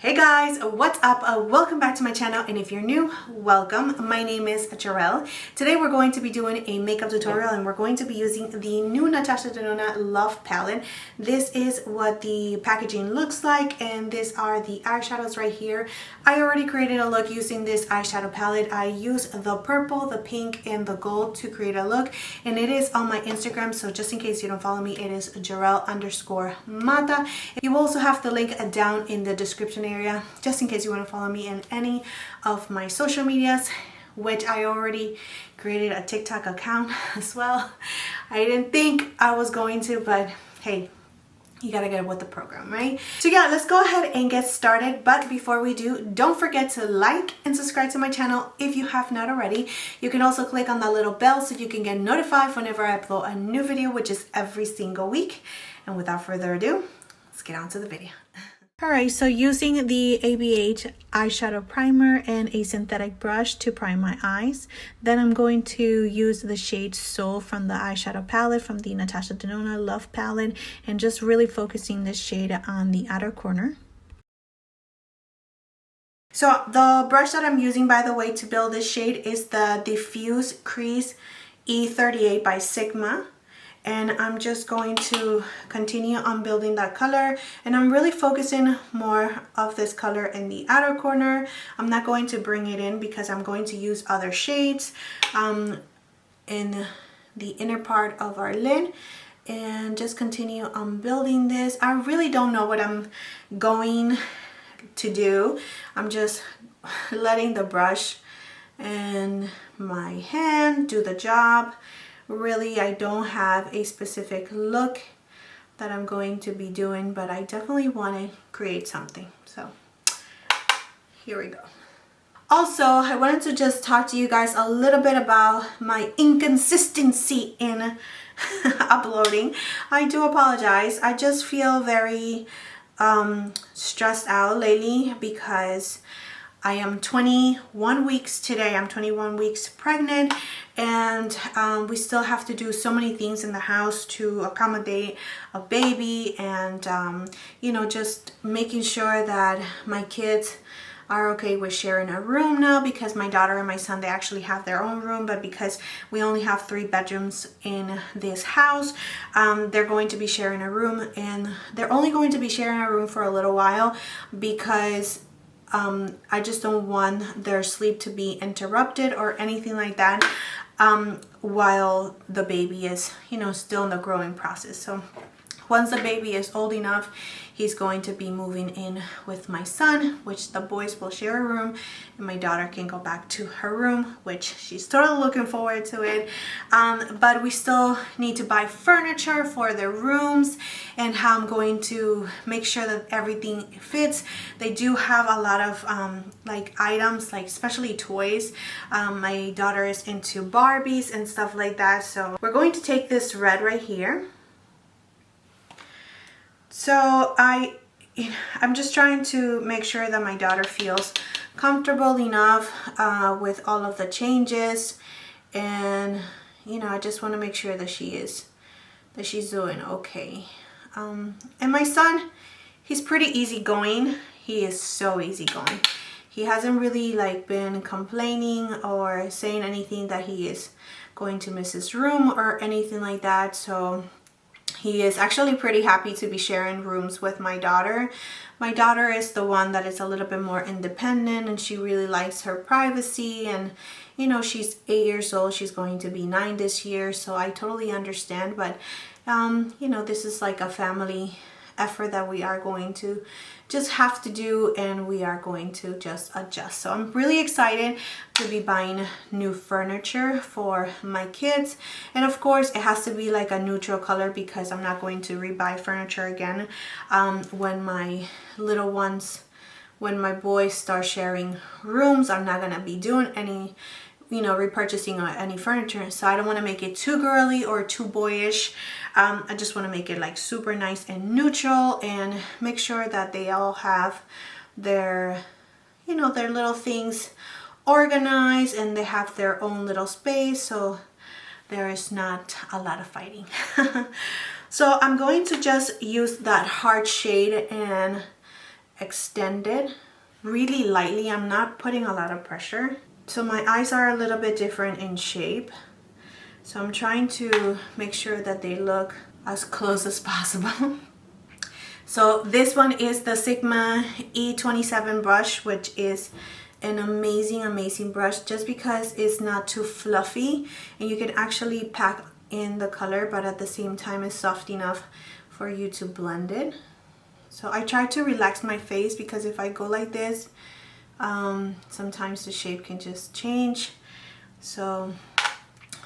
Hey guys, what's up? Welcome back to my channel, and if you're new, welcome. My name is Gerel. Today we're going to be doing a makeup tutorial and we're going to be using the new Natasha Denona Love palette. This is what the packaging looks like, and these are the eyeshadows right here. I already created a look using this eyeshadow palette. I use the purple, the pink, and the gold to create a look, and it is on my Instagram, so just in case you don't follow me, it is Gerel_Matta. You also have the link down in the description area, just in case you want to follow me in any of my social medias, which I already created a TikTok account as well. I didn't think I was going to, but hey, you gotta get with the program, right? So yeah, let's go ahead and get started. But before we do, don't forget to like and subscribe to my channel if you have not already. You can also click on that little bell so you can get notified whenever I upload a new video, which is every single week. And without further ado, let's get on to the video. Alright, so using the ABH eyeshadow primer and a synthetic brush to prime my eyes. Then I'm going to use the shade Soul from the eyeshadow palette from the Natasha Denona Love palette, and just really focusing this shade on the outer corner. So the brush that I'm using, by the way, to build this shade is the Diffuse Crease E36 by Sigma. And I'm just going to continue on building that color, and I'm really focusing more of this color in the outer corner. I'm not going to bring it in because I'm going to use other shades in the inner part of our lid, and just continue on building this. I really don't know what I'm going to do. I'm just letting the brush and my hand do the job. Really, I don't have a specific look that I'm going to be doing, but I definitely want to create something. So here we go. Also, I wanted to just talk to you guys a little bit about my inconsistency in uploading. I do apologize. I just feel very stressed out lately because I am 21 weeks today. I'm 21 weeks pregnant, and we still have to do so many things in the house to accommodate a baby, and you know, just making sure that my kids are okay with sharing a room now, because my daughter and my son, they actually have their own room, but because we only have 3 bedrooms in this house, they're going to be sharing a room, and they're only going to be sharing a room for a little while because I just don't want their sleep to be interrupted or anything like that while the baby is, you know, still in the growing process. So once the baby is old enough, he's going to be moving in with my son, which the boys will share a room, and my daughter can go back to her room, which she's totally looking forward to it. But we still need to buy furniture for their rooms, and how I'm going to make sure that everything fits. They do have a lot of like items, like especially toys. My daughter is into Barbies and stuff like that. So we're going to take this red right here. So I'm just trying to make sure that my daughter feels comfortable enough with all of the changes, and you know, I just want to make sure that she's doing okay. And my son, he's pretty easygoing. He is so easygoing. He hasn't really like been complaining or saying anything that he is going to miss his room or anything like that. So he is actually pretty happy to be sharing rooms with my daughter. My daughter is the one that is a little bit more independent, and she really likes her privacy, and you know, she's 8 years old. She's going to be 9 this year, so I totally understand. But you know, this is like a family effort that we are going to just have to do, and we are going to just adjust. So I'm really excited to be buying new furniture for my kids, and of course it has to be like a neutral color because I'm not going to rebuy furniture again when my little ones, when my boys start sharing rooms. I'm not gonna be doing any, you know, repurchasing any furniture. So I don't want to make it too girly or too boyish. I just want to make it like super nice and neutral, and make sure that they all have their, you know, their little things organized, and they have their own little space, so there is not a lot of fighting. So I'm going to just use that heart shade and extended really lightly. I'm not putting a lot of pressure. So my eyes are a little bit different in shape. So I'm trying to make sure that they look as close as possible. So this one is the Sigma E37 brush, which is an amazing brush just because it's not too fluffy and you can actually pack in the color, but at the same time it's soft enough for you to blend it. So I try to relax my face because if I go like this, sometimes the shape can just change. So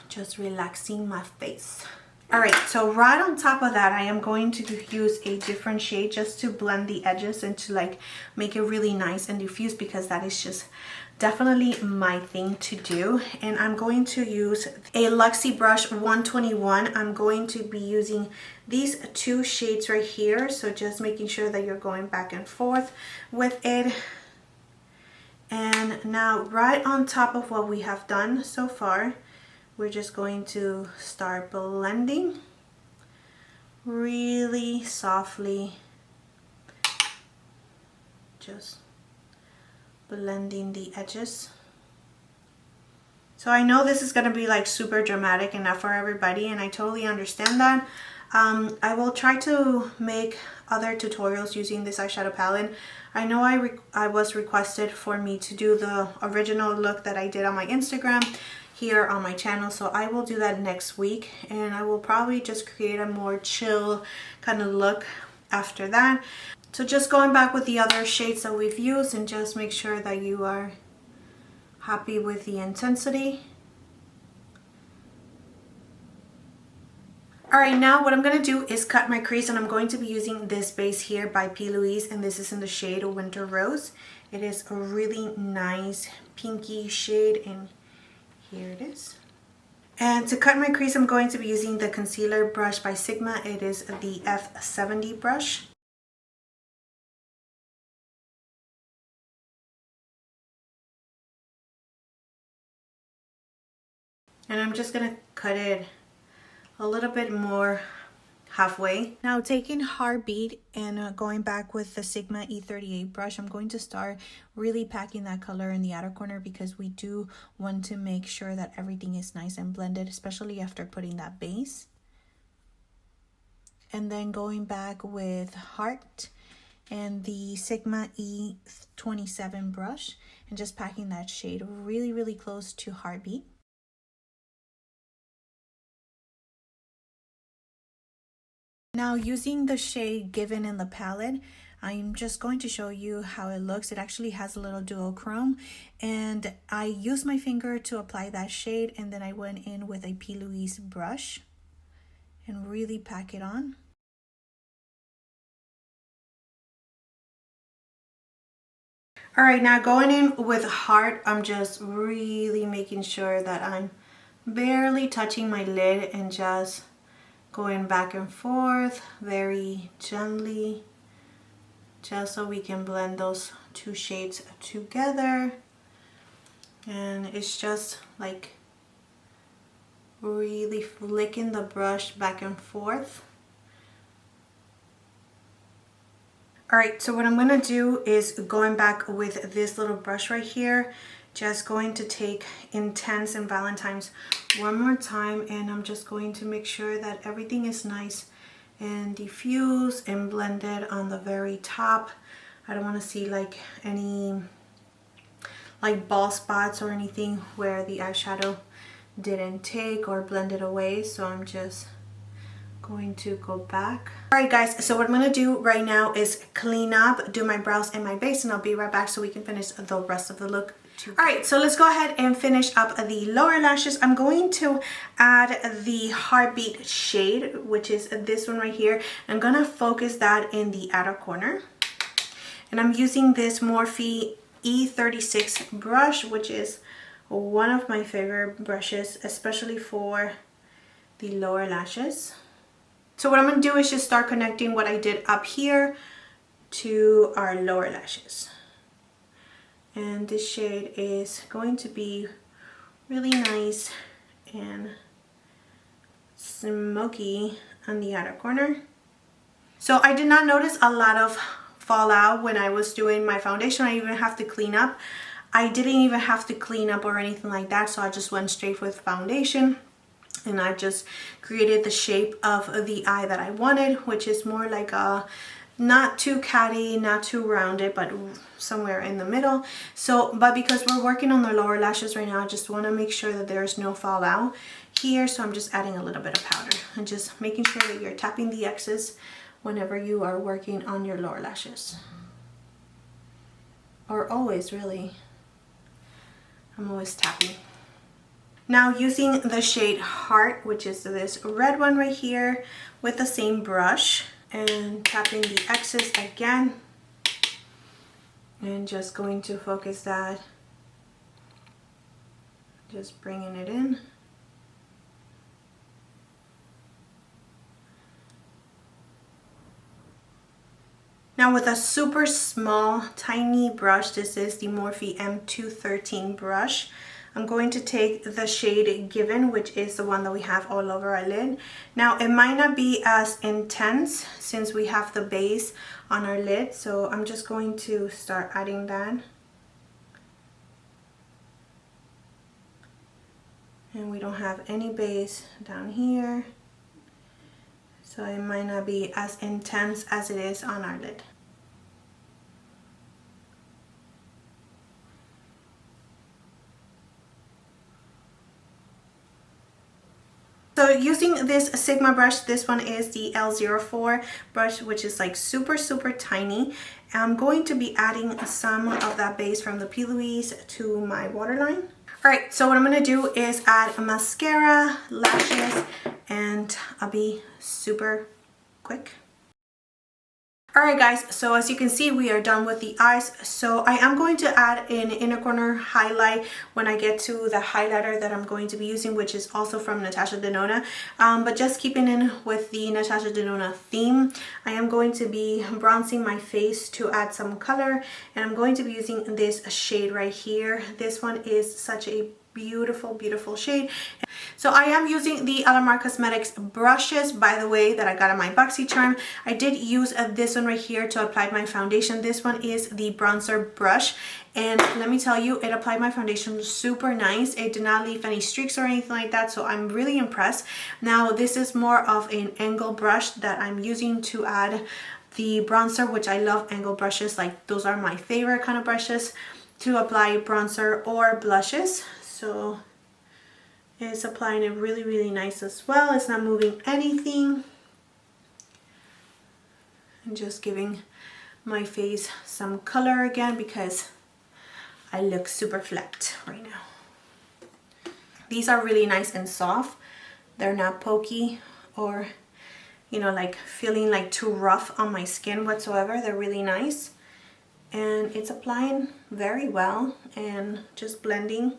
just relaxing my face. Alright, so right on top of that, I am going to use a different shade just to blend the edges and to like make it really nice and diffuse, because that is just definitely my thing to do. And I'm going to use a Luxie Brush 121. I'm going to be using these two shades right here. So just making sure that you're going back and forth with it. And now right on top of what we have done so far, we're just going to start blending really softly, just blending the edges. So I know this is going to be like super dramatic and not for everybody, and I totally understand that. I will try to make other tutorials using this eyeshadow palette. I know I was requested for me to do the original look that I did on my Instagram here on my channel, so I will do that next week, and I will probably just create a more chill kind of look after that. So just going back with the other shades that we've used, and just make sure that you are happy with the intensity. Alright, now what I'm going to do is cut my crease, and I'm going to be using this base here by P. Louise, and this is in the shade Winter Rose. It is a really nice pinky shade, and here it is. And to cut my crease, I'm going to be using the concealer brush by Sigma. It is the F70 brush. And I'm just going to cut it a little bit more halfway. Now taking Heartbeat and going back with the Sigma E38 brush, I'm going to start really packing that color in the outer corner, because we do want to make sure that everything is nice and blended, especially after putting that base. And then going back with Heart and the Sigma E27 brush and just packing that shade really close to Heartbeat. Now using the shade given in the palette, I'm just going to show you how it looks. It actually has a little duochrome, and I used my finger to apply that shade, and then I went in with a P. Louise brush and really pack it on. Alright, now going in with Heart, I'm just really making sure that I'm barely touching my lid and just going back and forth very gently, just so we can blend those two shades together. And it's just like really flicking the brush back and forth. Alright, so what I'm going to do is going back with this little brush right here, just going to take Intense and Valentine's one more time, and I'm just going to make sure that everything is nice and diffuse and blended on the very top. I don't want to see like any like bald spots or anything where the eyeshadow didn't take or blended away, so I'm just going to go back. Alright guys, so what I'm going to do right now is clean up, do my brows and my base, and I'll be right back so we can finish the rest of the look. Alright, so let's go ahead and finish up the lower lashes. I'm going to add the Heartbeat shade, which is this one right here. I'm going to focus that in the outer corner. And I'm using this Morphe E36 brush, which is one of my favorite brushes, especially for the lower lashes. So what I'm going to do is just start connecting what I did up here to our lower lashes. And this shade is going to be really nice and smoky on the outer corner. So I did not notice a lot of fall out when I was doing my foundation. I even have to clean up. I didn't even have to clean up or anything like that, so I just went straight with foundation. And I just created the shape of the eye that I wanted, which is more like a not too catty, not too rounded, but somewhere in the middle. So, but because we're working on the lower lashes right now, I just want to make sure that there's no fallout here. So I'm just adding a little bit of powder and just making sure that you're tapping the excess whenever you are working on your lower lashes. Or always, really. I'm always tapping. Now using the shade Heart, which is this red one right here, with the same brush, and tapping the excess again, and just going to focus that, just bringing it in. Now with a super small, tiny brush, this is the Morphe M213 brush, I'm going to take the shade Given, which is the one that we have all over our lid. Now it might not be as intense since we have the base on our lid, so I'm just going to start adding that. And we don't have any base down here, so it might not be as intense as it is on our lid. So using this Sigma brush, this one is the L04 brush, which is like super tiny. I'm going to be adding some of that base from the P. Louise to my waterline. Alright, so what I'm going to do is add a mascara, lashes, and I'll be super quick. Alright guys, so as you can see, we are done with the eyes. So I am going to add an inner corner highlight when I get to the highlighter that I'm going to be using, which is also from Natasha Denona. But just keeping in with the Natasha Denona theme, I am going to be bronzing my face to add some color, and I'm going to be using this shade right here. This one is such a beautiful shade. So I am using the Alamar Cosmetics brushes, by the way, that I got on my BoxyCharm. I did use this one right here to apply my foundation. This one is the bronzer brush, and let me tell you, it applied my foundation super nice. It did not leave any streaks or anything like that, so I'm really impressed. Now this is more of an angle brush that I'm using to add the bronzer, which I love angle brushes. Like, those are my favorite kind of brushes to apply bronzer or blushes. So it's applying it really nice as well. It's not moving anything. And just giving my face some color again because I look super flat right now. These are really nice and soft. They're not pokey or, you know, like feeling like too rough on my skin whatsoever. They're really nice. And it's applying very well and just blending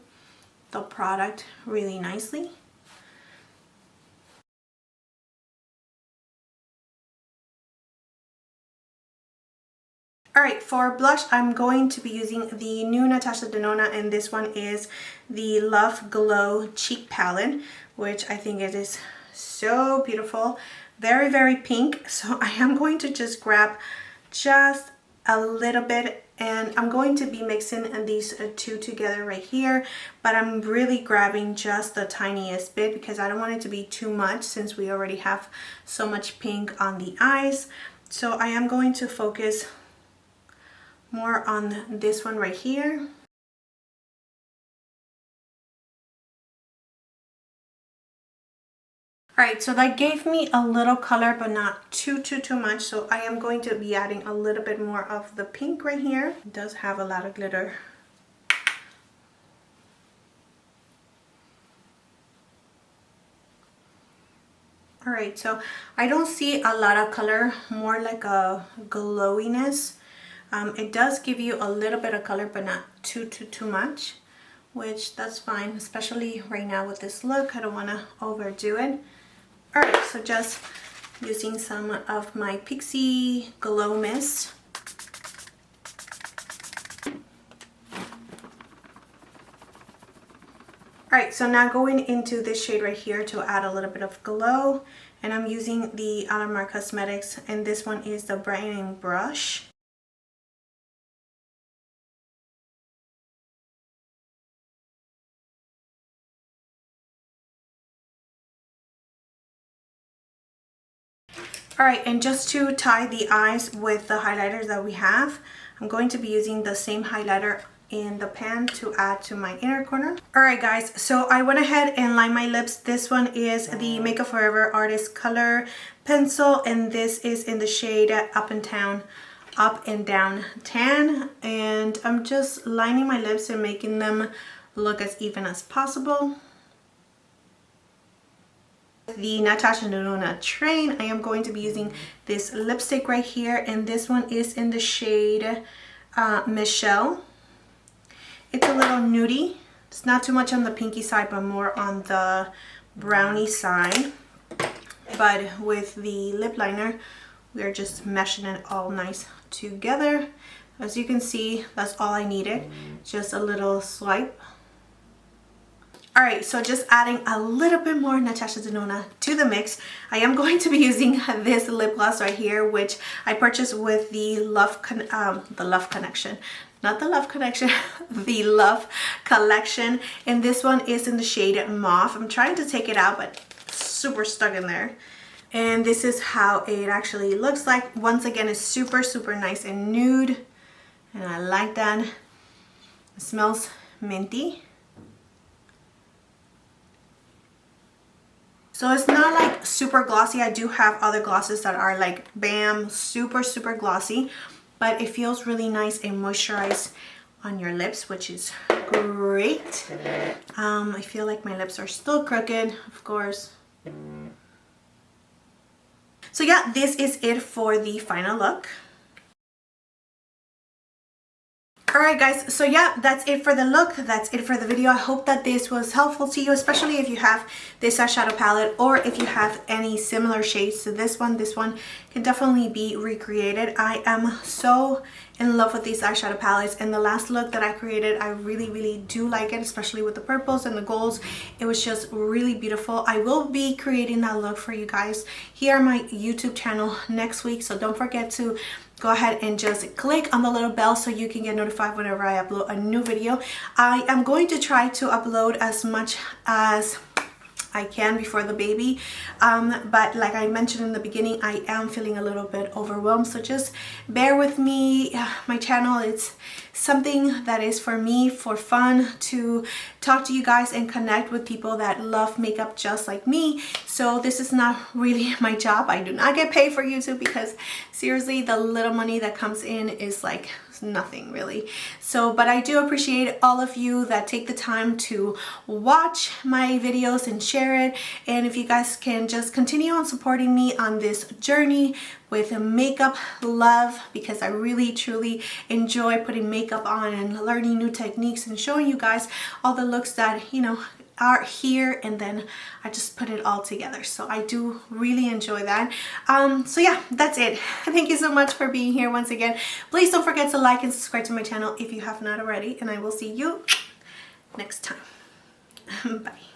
the product really nicely. Alright, for blush, I'm going to be using the new Natasha Denona, and this one is the Love Glow Cheek Palette, which I think it is so beautiful. Very pink. So I am going to just grab just a little bit, and I'm going to be mixing these two together right here, but I'm really grabbing just the tiniest bit because I don't want it to be too much since we already have so much pink on the eyes. So I am going to focus more on this one right here. Alright, so that gave me a little color, but not too much. So I am going to be adding a little bit more of the pink right here. It does have a lot of glitter. Alright, so I don't see a lot of color, more like a glowiness. It does give you a little bit of color, but not too much, which that's fine, especially right now with this look. I don't want to overdo it. Alright, so just using some of my Pixie Glow Mist. Alright, so now going into this shade right here to add a little bit of glow, and I'm using the Alamar Cosmetics, and this one is the brightening brush. Alright, and just to tie the eyes with the highlighters that we have, I'm going to be using the same highlighter in the pan to add to my inner corner. Alright guys, so I went ahead and lined my lips. This one is the Makeup Forever Artist Color Pencil, and this is in the shade Up and Down Tan. And I'm just lining my lips and making them look as even as possible. The Natasha Denona Train, I am going to be using this lipstick right here, and this one is in the shade Michelle. It's a little nudie. It's not too much on the pinky side, but more on the brownie side. But with the lip liner, we're just meshing it all nice together. As you can see, that's all I needed. Just a little swipe. Alright, so just adding a little bit more Natasha Denona to the mix. I am going to be using this lip gloss right here, which I purchased with the Love Connection. Not the Love Connection, the Love Collection. And this one is in the shade Mauve. I'm trying to take it out, but it's super stuck in there. And this is how it actually looks like. Once again, it's super, super nice and nude. And I like that. It smells minty. So it's not like super glossy. I do have other glosses that are like bam, super, super glossy. But it feels really nice and moisturized on your lips, which is great. I feel like my lips are still crooked, of course. So yeah, this is it for the final look. Alright guys, so yeah, that's it for the look. That's it for the video. I hope that this was helpful to you, especially if you have this eyeshadow palette or if you have any similar shades to this one. This one can definitely be recreated. I am so in love with these eyeshadow palettes, and the last look that I created, I really, really do like it, especially with the purples and the golds. It was just really beautiful. I will be creating that look for you guys here on my YouTube channel next week, so don't forget to go ahead and just click on the little bell so you can get notified whenever I upload a new video. I am going to try to upload as much as I can before the baby, but like I mentioned in the beginning, I am feeling a little bit overwhelmed, so just bear with me. My channel, it's something that is for me, for fun, to talk to you guys and connect with people that love makeup just like me. So this is not really my job. I do not get paid for YouTube, because seriously, the little money that comes in is like nothing really. So, but I do appreciate all of you that take the time to watch my videos and share it. And if you guys can just continue on supporting me on this journey with makeup love, because I really truly enjoy putting makeup on and learning new techniques and showing you guys all the looks that, you know, are here, and then I just put it all together. So I do really enjoy that. So yeah, that's it. Thank you so much for being here once again. Please don't forget to like and subscribe to my channel if you have not already, and I will see you next time. Bye.